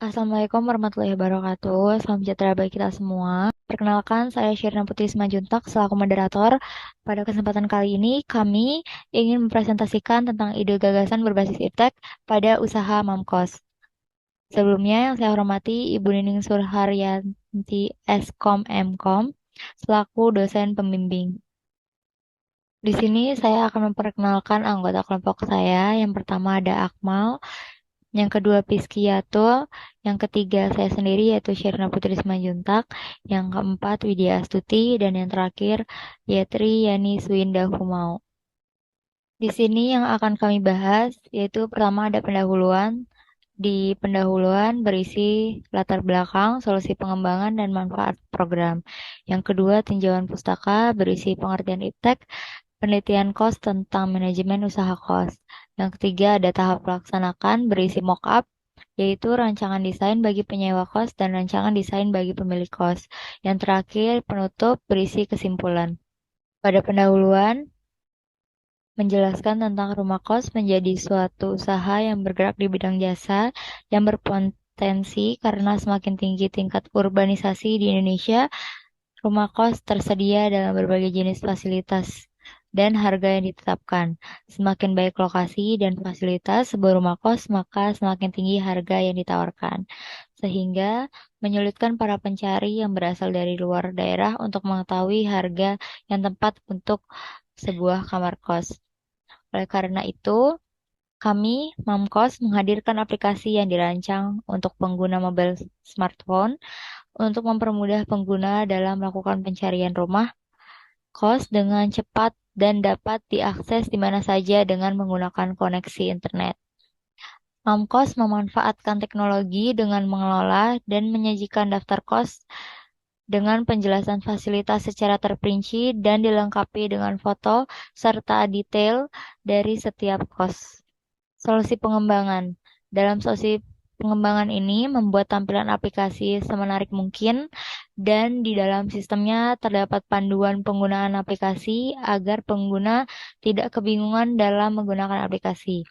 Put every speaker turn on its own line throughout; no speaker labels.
Assalamualaikum warahmatullahi wabarakatuh. Salam sejahtera bagi kita semua. Perkenalkan, saya Syirina Putri Simanjuntak selaku moderator. Pada kesempatan kali ini, kami ingin mempresentasikan tentang ide gagasan berbasis iptek pada usaha Mamkos. Sebelumnya, yang saya hormati Ibu Nining Surharyanti Eskom Mkom selaku dosen pembimbing. Di sini saya akan memperkenalkan anggota kelompok saya. Yang pertama ada Akmal, yang kedua Piskiatul, yang ketiga saya sendiri yaitu Sherina Putri Simanjuntak, yang keempat Widya Astuti, dan yang terakhir Yetri Yani Suinda Humau. Di sini yang akan kami bahas yaitu pertama ada pendahuluan. Di pendahuluan berisi latar belakang, solusi pengembangan, dan manfaat program. Yang kedua tinjauan pustaka berisi pengertian iptek, penelitian kos tentang manajemen usaha kos. Yang ketiga ada tahap pelaksanakan berisi mock-up, yaitu rancangan desain bagi penyewa kos dan rancangan desain bagi pemilik kos. Yang terakhir penutup berisi kesimpulan. Pada pendahuluan, menjelaskan tentang rumah kos menjadi suatu usaha yang bergerak di bidang jasa yang berpotensi karena semakin tinggi tingkat urbanisasi di Indonesia. Rumah kos tersedia dalam berbagai jenis fasilitas dan harga yang ditetapkan. Semakin baik lokasi dan fasilitas sebuah rumah kos, maka semakin tinggi harga yang ditawarkan. Sehingga menyulitkan para pencari yang berasal dari luar daerah untuk mengetahui harga yang tepat untuk sebuah kamar kos. Oleh karena itu, kami, Mamkos, menghadirkan aplikasi yang dirancang untuk pengguna mobile smartphone untuk mempermudah pengguna dalam melakukan pencarian rumah kos dengan cepat dan dapat diakses di mana saja dengan menggunakan koneksi internet. Mamkos memanfaatkan teknologi dengan mengelola dan menyajikan daftar kos dengan penjelasan fasilitas secara terperinci dan dilengkapi dengan foto serta detail dari setiap kos. Solusi pengembangan. Dalam solusi pengembangan ini membuat tampilan aplikasi semenarik mungkin dan di dalam sistemnya terdapat panduan penggunaan aplikasi agar pengguna tidak kebingungan dalam menggunakan aplikasi.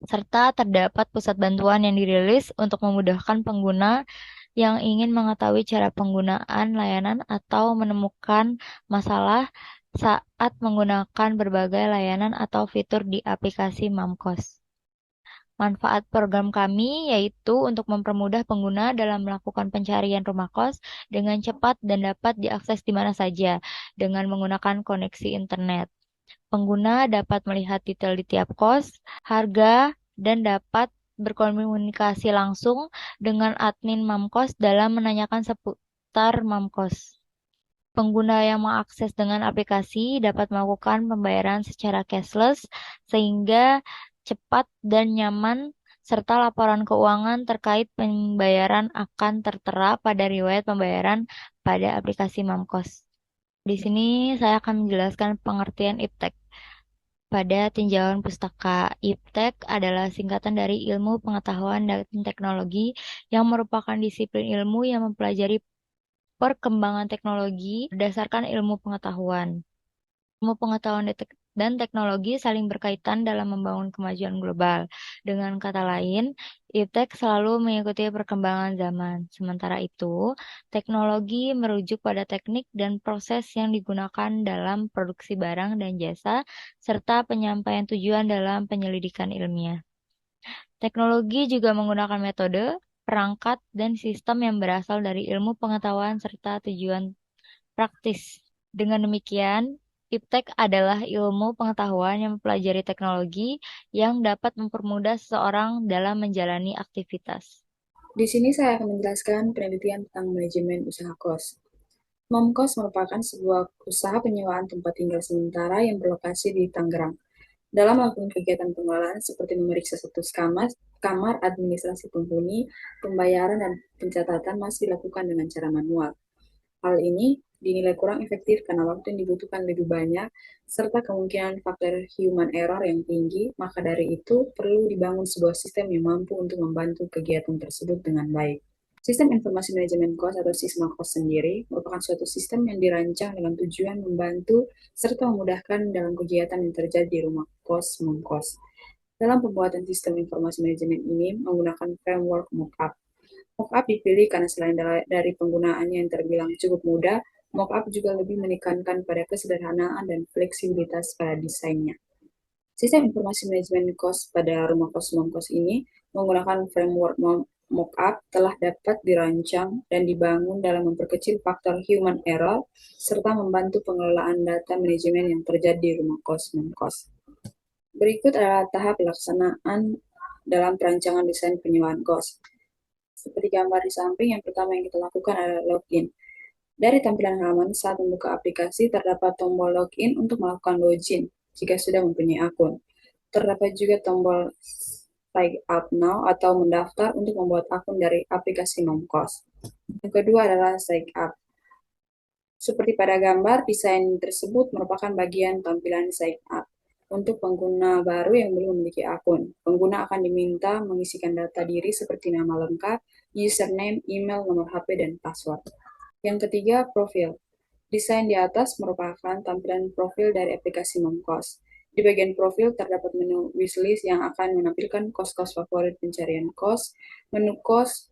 Serta terdapat pusat bantuan yang dirilis untuk memudahkan pengguna yang ingin mengetahui cara penggunaan layanan atau menemukan masalah saat menggunakan berbagai layanan atau fitur di aplikasi Mamkos. Manfaat program kami yaitu untuk mempermudah pengguna dalam melakukan pencarian rumah kos dengan cepat dan dapat diakses di mana saja dengan menggunakan koneksi internet. Pengguna dapat melihat detail di tiap kos, harga, dan dapat berkomunikasi langsung dengan admin Mamkos dalam menanyakan seputar Mamkos. Pengguna yang mengakses dengan aplikasi dapat melakukan pembayaran secara cashless sehingga cepat dan nyaman serta laporan keuangan terkait pembayaran akan tertera pada riwayat pembayaran pada aplikasi Mamkos. Di sini saya akan menjelaskan pengertian iptek. Pada tinjauan pustaka, iptek adalah singkatan dari ilmu pengetahuan dan teknologi yang merupakan disiplin ilmu yang mempelajari perkembangan teknologi berdasarkan ilmu pengetahuan. Ilmu pengetahuan dan teknologi saling berkaitan dalam membangun kemajuan global. Dengan kata lain, iptek selalu mengikuti perkembangan zaman. Sementara itu, teknologi merujuk pada teknik dan proses yang digunakan dalam produksi barang dan jasa, serta penyampaian tujuan dalam penyelidikan ilmiah. Teknologi juga menggunakan metode, perangkat, dan sistem yang berasal dari ilmu pengetahuan serta tujuan praktis. Dengan demikian, iptek adalah ilmu pengetahuan yang mempelajari teknologi yang dapat mempermudah seseorang dalam menjalani aktivitas.
Di sini saya akan menjelaskan penelitian tentang manajemen usaha kos. Momkos merupakan sebuah usaha penyewaan tempat tinggal sementara yang berlokasi di Tangerang. Dalam melakukan kegiatan pengelolaan seperti memeriksa status kamar, administrasi penghuni, pembayaran, dan pencatatan masih dilakukan dengan cara manual. Hal ini dinilai kurang efektif karena waktu yang dibutuhkan lebih banyak, serta kemungkinan faktor human error yang tinggi, maka dari itu perlu dibangun sebuah sistem yang mampu untuk membantu kegiatan tersebut dengan baik. Sistem informasi manajemen kos atau SISMA kos sendiri merupakan suatu sistem yang dirancang dengan tujuan membantu serta memudahkan dalam kegiatan yang terjadi di rumah kos mengkos. Dalam pembuatan sistem informasi manajemen ini menggunakan framework mockup. Mockup dipilih karena selain dari penggunaannya yang terbilang cukup mudah, mockup juga lebih menekankan pada kesederhanaan dan fleksibilitas pada desainnya. Sistem informasi manajemen kos pada rumah kos non-kos ini menggunakan framework mockup telah dapat dirancang dan dibangun dalam memperkecil faktor human error serta membantu pengelolaan data manajemen yang terjadi di rumah kos non-kos. Berikut adalah tahap pelaksanaan dalam perancangan desain penyewaan kos. Seperti gambar di samping, yang pertama yang kita lakukan adalah login. Dari tampilan halaman saat membuka aplikasi, terdapat tombol login untuk melakukan login jika sudah mempunyai akun. Terdapat juga tombol sign up now atau mendaftar untuk membuat akun dari aplikasi Nomkos. Yang kedua adalah sign up. Seperti pada gambar, desain tersebut merupakan bagian tampilan sign up. Untuk pengguna baru yang belum memiliki akun, pengguna akan diminta mengisikan data diri seperti nama lengkap, username, email, nomor HP, dan password. Yang ketiga, profil. Desain di atas merupakan tampilan profil dari aplikasi Momkos. Di bagian profil terdapat menu wishlist yang akan menampilkan kos-kos favorit pencarian kos, menu kos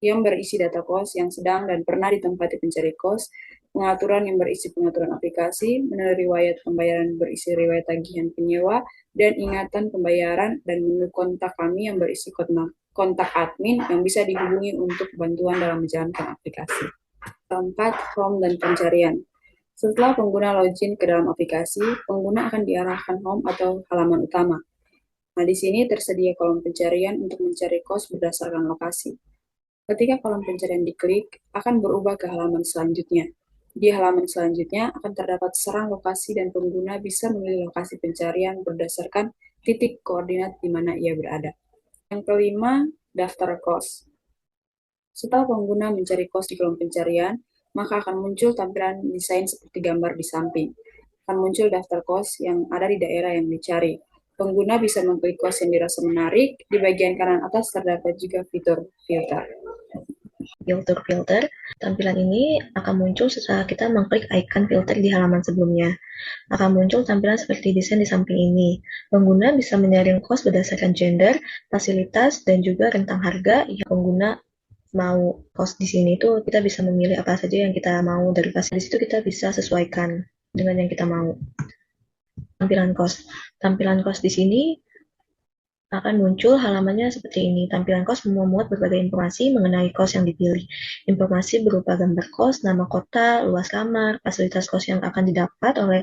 yang berisi data kos yang sedang dan pernah ditempati pencari kos, pengaturan yang berisi pengaturan aplikasi, menu riwayat pembayaran berisi riwayat tagihan penyewa, dan ingatan pembayaran, dan menu kontak kami yang berisi kontak admin yang bisa dihubungi untuk bantuan dalam menjalankan aplikasi. Keempat, home dan pencarian. Setelah pengguna login ke dalam aplikasi, pengguna akan diarahkan home atau halaman utama. Nah, di sini tersedia kolom pencarian untuk mencari kos berdasarkan lokasi. Ketika kolom pencarian diklik, akan berubah ke halaman selanjutnya. Di halaman selanjutnya akan terdapat serang lokasi dan pengguna bisa memilih lokasi pencarian berdasarkan titik koordinat di mana ia berada. Yang kelima, daftar kos. Setelah pengguna mencari kos di kolom pencarian, maka akan muncul tampilan desain seperti gambar di samping. Akan muncul daftar kos yang ada di daerah yang dicari. Pengguna bisa mengklik kos yang dirasa menarik. Di bagian kanan atas terdapat juga fitur filter.
Filter. Tampilan ini akan muncul setelah kita mengklik icon filter di halaman sebelumnya. Akan muncul tampilan seperti desain di samping ini. Pengguna bisa menyaring kos berdasarkan gender, fasilitas, dan juga rentang harga yang pengguna mau. Kos di sini tuh kita bisa memilih apa saja yang kita mau dari fasilitas itu, kita bisa sesuaikan dengan yang kita mau. Tampilan kos di sini akan muncul halamannya seperti ini. Tampilan kos memuat berbagai informasi mengenai kos yang dipilih. Informasi berupa gambar kos, nama kota, luas kamar, fasilitas kos yang akan didapat oleh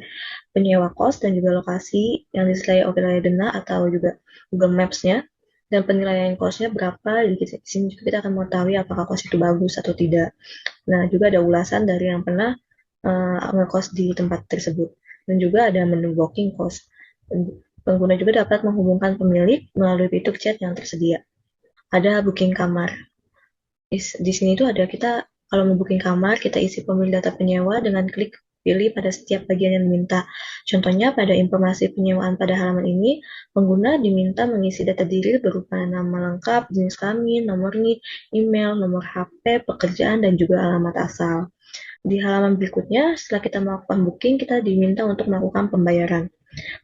penyewa kos, dan juga lokasi yang disediakan oleh Dena atau juga Google Maps-nya, dan penilaian kosnya berapa. Di sini juga kita akan mengetahui apakah kos itu bagus atau tidak. Nah, juga ada ulasan dari yang pernah ngekos di tempat tersebut. Dan juga ada menu booking kos. Pengguna juga dapat menghubungkan pemilik melalui fitur chat yang tersedia. Ada booking kamar. Di sini tuh ada kita kalau mau booking kamar, kita isi pemilik data penyewa dengan klik pilih pada setiap bagian yang diminta. Contohnya pada informasi penyewaan pada halaman ini, pengguna diminta mengisi data diri berupa nama lengkap, jenis kelamin, nomor NIK, email, nomor HP, pekerjaan, dan juga alamat asal. Di halaman berikutnya, setelah kita melakukan booking, kita diminta untuk melakukan pembayaran.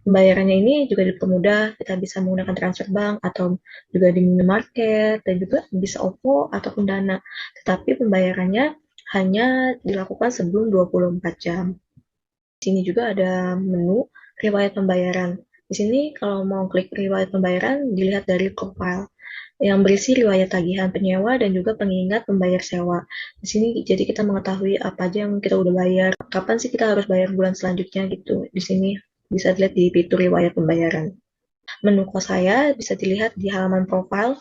Pembayarannya ini juga dipermudah, kita bisa menggunakan transfer bank atau juga di minimarket, dan juga bisa OVO ataupun Dana. Tetapi pembayarannya hanya dilakukan sebelum 24 jam. Di sini juga ada menu riwayat pembayaran. Di sini kalau mau klik riwayat pembayaran, dilihat dari profile yang berisi riwayat tagihan penyewa dan juga pengingat pembayar sewa. Di sini jadi kita mengetahui apa aja yang kita udah bayar, kapan sih kita harus bayar bulan selanjutnya gitu. Di sini bisa dilihat di fitur riwayat pembayaran. Menu kos saya bisa dilihat di halaman profile.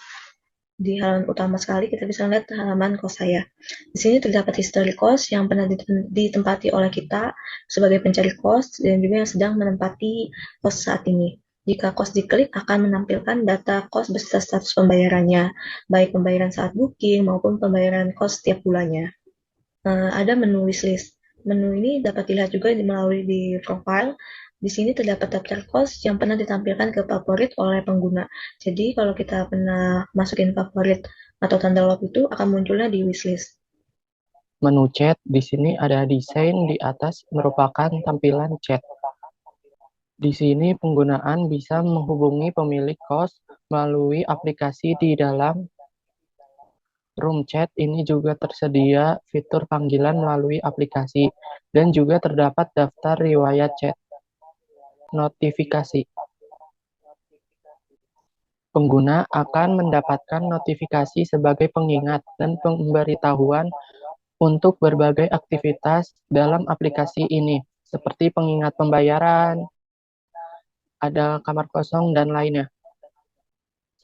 Di halaman utama sekali kita bisa lihat halaman kos saya. Di sini terdapat histori kos yang pernah ditempati oleh kita sebagai pencari kos dan juga yang sedang menempati kos saat ini. Jika kos diklik akan menampilkan data kos beserta status pembayarannya, baik pembayaran saat booking maupun pembayaran kos setiap bulannya. Ada menu wishlist. Menu ini dapat dilihat juga melalui di profile. Di sini terdapat daftar kos yang pernah ditampilkan ke favorit oleh pengguna. Jadi kalau kita pernah masukin favorit atau tanda love itu akan munculnya di wishlist.
Menu chat di sini ada desain di atas merupakan tampilan chat. Di sini penggunaan bisa menghubungi pemilik kos melalui aplikasi di dalam Room chat ini juga tersedia fitur panggilan melalui aplikasi dan juga terdapat daftar riwayat chat. Notifikasi. Pengguna akan mendapatkan notifikasi sebagai pengingat dan pemberitahuan untuk berbagai aktivitas dalam aplikasi ini, seperti pengingat pembayaran, ada kamar kosong, dan lainnya.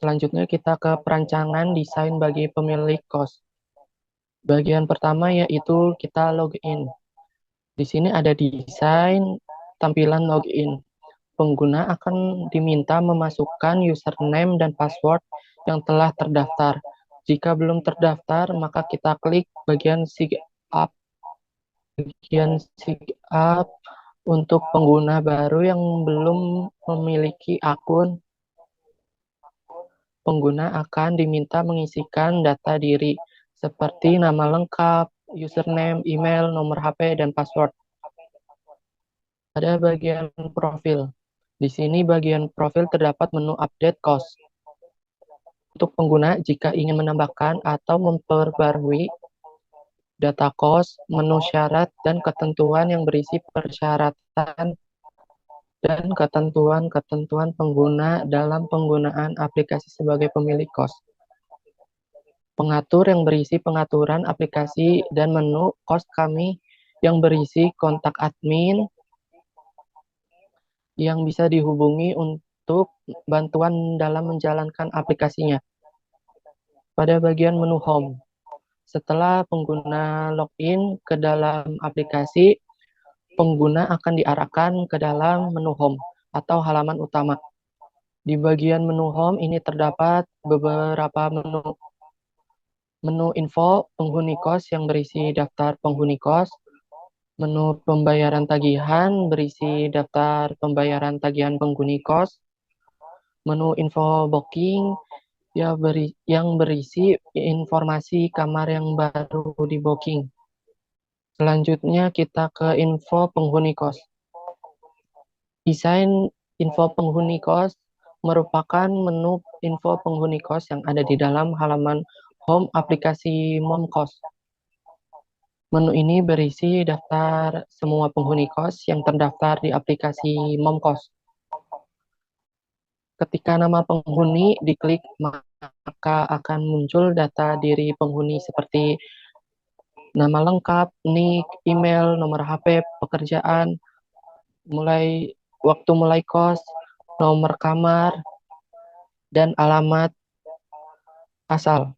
Selanjutnya kita ke perancangan desain bagi pemilik kos. Bagian pertama yaitu kita login. Di sini ada desain tampilan login. Pengguna akan diminta memasukkan username dan password yang telah terdaftar. Jika belum terdaftar, maka kita klik bagian sign up untuk pengguna baru yang belum memiliki akun. Pengguna akan diminta mengisikan data diri seperti nama lengkap, username, email, nomor HP, dan password. Ada bagian profil. Di sini bagian profil terdapat menu update cost. Untuk pengguna jika ingin menambahkan atau memperbarui data kos, menu syarat dan ketentuan yang berisi persyaratan dan ketentuan-ketentuan pengguna dalam penggunaan aplikasi sebagai pemilik kos. Pengatur yang berisi pengaturan aplikasi dan menu kos kami yang berisi kontak admin yang bisa dihubungi untuk bantuan dalam menjalankan aplikasinya. Pada bagian menu home, setelah pengguna login ke dalam aplikasi, pengguna akan diarahkan ke dalam menu home atau halaman utama. Di bagian menu home ini terdapat beberapa menu. Menu info penghuni kos yang berisi daftar penghuni kos, menu pembayaran tagihan berisi daftar pembayaran tagihan penghuni kos, menu info booking yang berisi informasi kamar yang baru di booking. Selanjutnya kita ke info penghuni kos. Desain info penghuni kos merupakan menu info penghuni kos yang ada di dalam halaman home aplikasi Momkos. Menu ini berisi daftar semua penghuni kos yang terdaftar di aplikasi Momkos. Ketika nama penghuni diklik, maka akan muncul data diri penghuni seperti nama lengkap, nik, email, nomor HP, pekerjaan, waktu mulai kos, nomor kamar, dan alamat asal.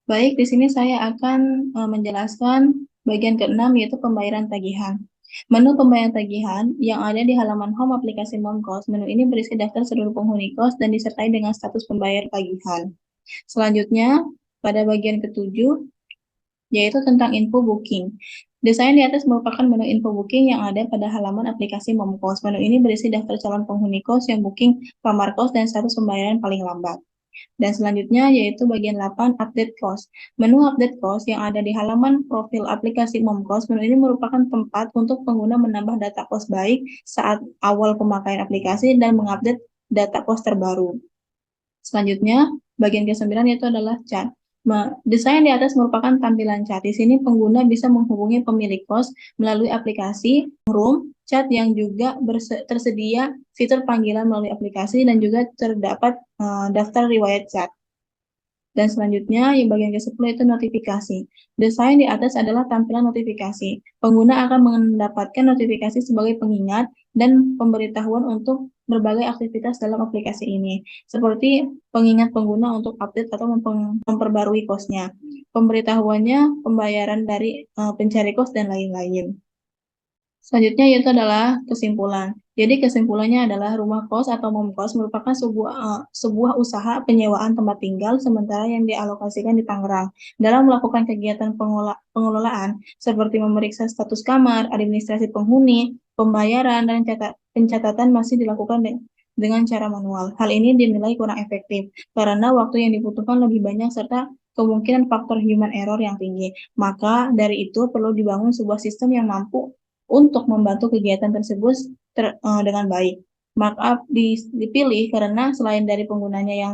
Baik, di sini saya akan menjelaskan bagian ke-6 yaitu pembayaran tagihan. Menu pembayaran tagihan yang ada di halaman home aplikasi Momkos. Menu ini berisi daftar seluruh penghuni kos dan disertai dengan status pembayar tagihan. Selanjutnya, pada bagian ke-7 yaitu tentang info booking. Desain di atas merupakan menu info booking yang ada pada halaman aplikasi Momkos. Menu ini berisi daftar calon penghuni kos yang booking kamar kos dan status pembayaran paling lambat. Dan selanjutnya yaitu bagian 8 update cost. Menu update cost yang ada di halaman profil aplikasi Momkos. Menu ini merupakan tempat untuk pengguna menambah data kos baik saat awal pemakaian aplikasi dan mengupdate data kos terbaru. Selanjutnya, bagian ke-9 yaitu adalah chat. Desain di atas merupakan tampilan chat. Di sini pengguna bisa menghubungi pemilik kos melalui aplikasi Room chat yang juga tersedia fitur panggilan melalui aplikasi dan juga terdapat daftar riwayat chat. Dan selanjutnya, yang bagian ke-10 itu notifikasi. Desain di atas adalah tampilan notifikasi. Pengguna akan mendapatkan notifikasi sebagai pengingat dan pemberitahuan untuk berbagai aktivitas dalam aplikasi ini, seperti pengingat pengguna untuk update atau memperbarui kosnya, pemberitahuannya, pembayaran dari pencari kos, dan lain-lain. Selanjutnya yaitu adalah kesimpulan. Jadi kesimpulannya adalah rumah kos atau momkos merupakan sebuah usaha penyewaan tempat tinggal sementara yang dialokasikan di Tangerang. Dalam melakukan kegiatan pengelolaan seperti memeriksa status kamar, administrasi penghuni, pembayaran, dan pencatatan masih dilakukan dengan cara manual. Hal ini dinilai kurang efektif karena waktu yang dibutuhkan lebih banyak serta kemungkinan faktor human error yang tinggi. Maka dari itu perlu dibangun sebuah sistem yang mampu untuk membantu kegiatan tersebut dengan baik. Markup dipilih karena selain dari penggunanya yang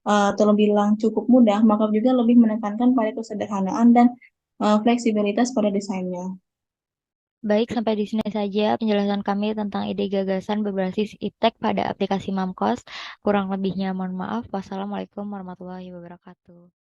terbilang cukup mudah, maka juga lebih menekankan pada kesederhanaan dan fleksibilitas pada desainnya.
Baik, sampai di sini saja penjelasan kami tentang ide gagasan berbasis iptek pada aplikasi Mamkos. Kurang lebihnya mohon maaf. Wassalamualaikum warahmatullahi wabarakatuh.